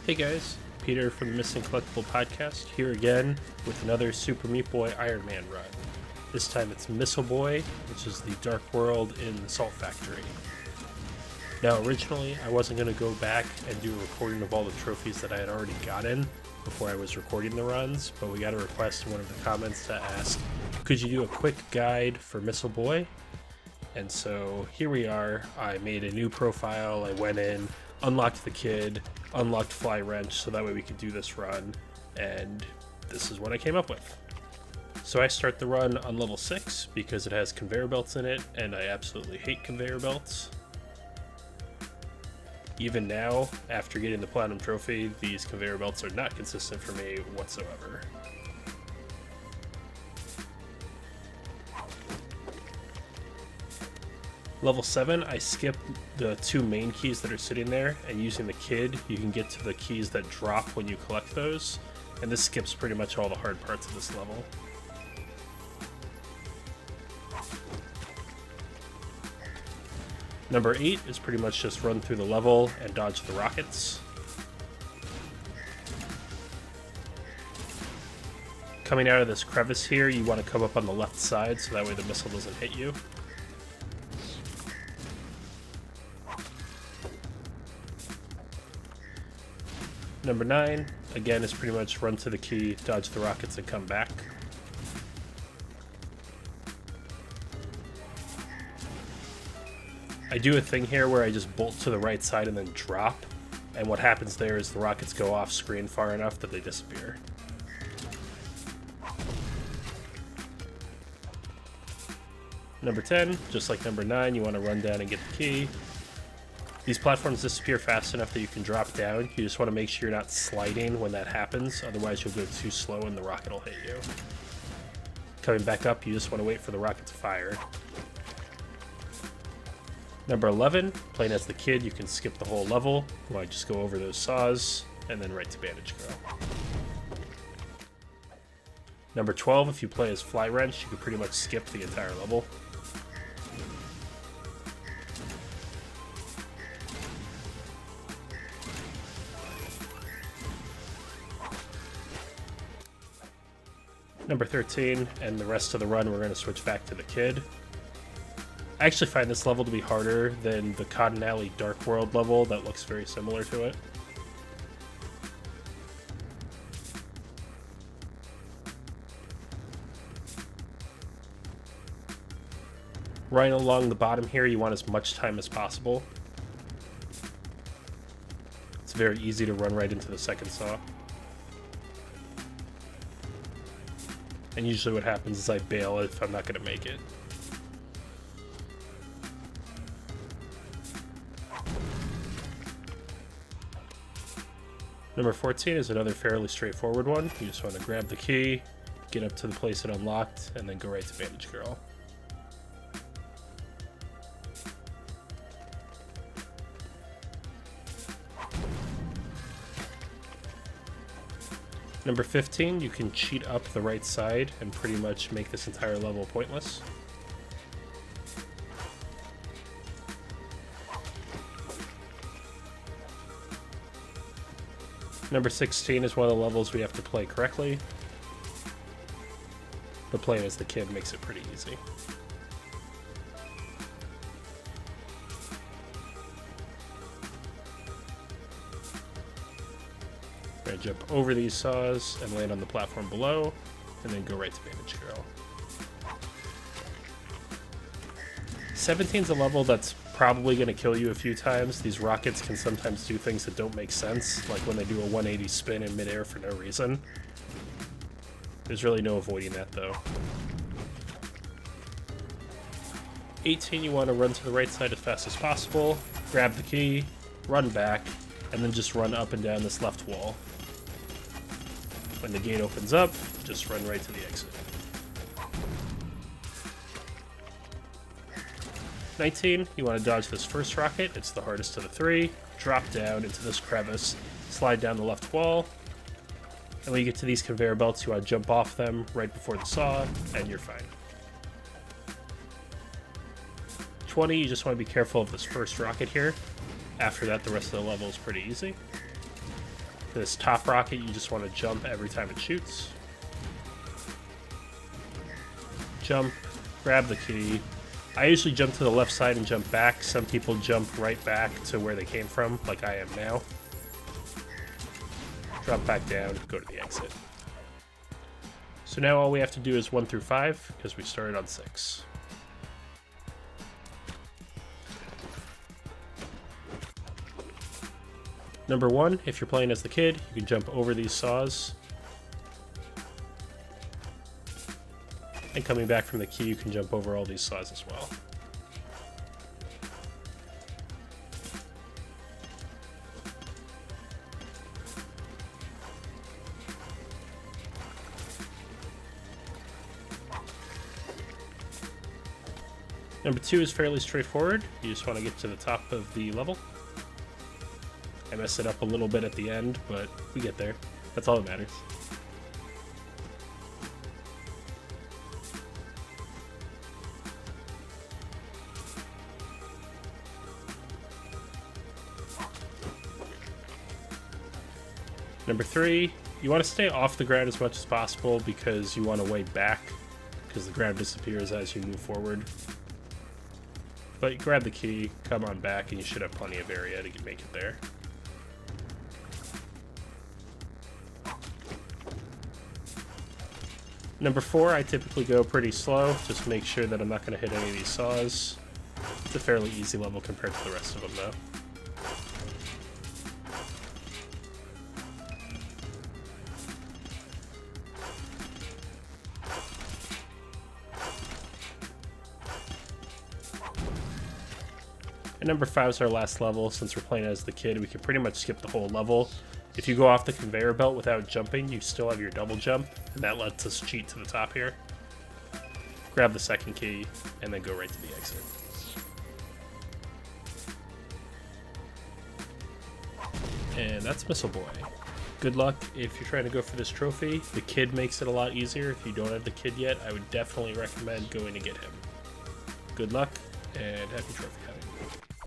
Hey guys, Peter from the Missing Collectible Podcast here again with another Super Meat Boy Iron Man run. This time it's Missile Boy, which is the Dark World in the Salt Factory. Now originally I wasn't going to go back and do a recording of all the trophies that I had already gotten before I was recording the runs, but we got a request in one of the comments to ask, could you do a quick guide for Missile Boy? And so here we are. I made a new profile, I went in, unlocked the kid, unlocked Fly Wrench so that way we could do this run, and this is what I came up with. So I start the run on level 6 because it has conveyor belts in it, and I absolutely hate conveyor belts. Even now, after getting the Platinum Trophy, these conveyor belts are not consistent for me whatsoever. Level 7, I skip the 2 main keys that are sitting there, and using the kid, you can get to the keys that drop when you collect those, and this skips pretty much all the hard parts of this level. Number 8 is pretty much just run through the level and dodge the rockets. Coming out of this crevice here, you want to come up on the left side so that way the missile doesn't hit you. Number 9, again, is pretty much run to the key, dodge the rockets, and come back. I do a thing here where I just bolt to the right side and then drop, and what happens there is the rockets go off screen far enough that they disappear. Number 10, just like number 9, you want to run down and get the key. These platforms disappear fast enough that you can drop down. You just want to make sure you're not sliding when that happens, otherwise you'll go too slow and the rocket will hit you. Coming back up, you just want to wait for the rocket to fire. Number 11, playing as the kid, you can skip the whole level. You want to just go over those saws, and then right to Bandage Girl. Number 12, if you play as Fly Wrench, you can pretty much skip the entire level. Number 13, and the rest of the run we're going to switch back to the kid. I actually find this level to be harder than the Cotton Alley Dark World level that looks very similar to it. Running along the bottom here, you want as much time as possible. It's very easy to run right into the second saw. And usually what happens is I bail if I'm not going to make it. Number 14 is another fairly straightforward one. You just want to grab the key, get up to the place it unlocked, and then go right to Bandage Girl. Number 15, you can cheat up the right side and pretty much make this entire level pointless. Number 16 is one of the levels we have to play correctly, but playing as the kid makes it pretty easy. We're going to jump over these saws and land on the platform below, and then go right to Bandage Girl. 17's a level that's probably going to kill you a few times. These rockets can sometimes do things that don't make sense, like when they do a 180 spin in midair for no reason. There's really no avoiding that, though. 18, you want to run to the right side as fast as possible, grab the key, run back, and then just run up and down this left wall. When the gate opens up, just run right to the exit. 19, you want to dodge this first rocket. It's the hardest of the 3. Drop down into this crevice, slide down the left wall, and when you get to these conveyor belts, you want to jump off them right before the saw, and you're fine. 20, you just want to be careful of this first rocket here. After that, the rest of the level is pretty easy. This top rocket, you just want to jump every time it shoots. Jump, grab the key. I usually jump to the left side and jump back. Some people jump right back to where they came from, like I am now. Drop back down, go to the exit. So now all we have to do is 1 through 5, because we started on 6. Number 1, if you're playing as the kid, you can jump over these saws. And coming back from the key, you can jump over all these saws as well. Number 2 is fairly straightforward. You just want to get to the top of the level. I mess it up a little bit at the end, but we get there. That's all that matters. Number 3, you want to stay off the ground as much as possible because you want to weigh back, because the ground disappears as you move forward. But you grab the key, come on back, and you should have plenty of area to make it there. Number 4, I typically go pretty slow, just make sure that I'm not going to hit any of these saws. It's a fairly easy level compared to the rest of them, though. And number 5 is our last level. Since we're playing as the kid, we can pretty much skip the whole level. If you go off the conveyor belt without jumping, you still have your double jump, and that lets us cheat to the top here. Grab the second key, and then go right to the exit. And that's Missile Boy. Good luck if you're trying to go for this trophy. The kid makes it a lot easier. If you don't have the kid yet, I would definitely recommend going to get him. Good luck, and happy trophy hunting.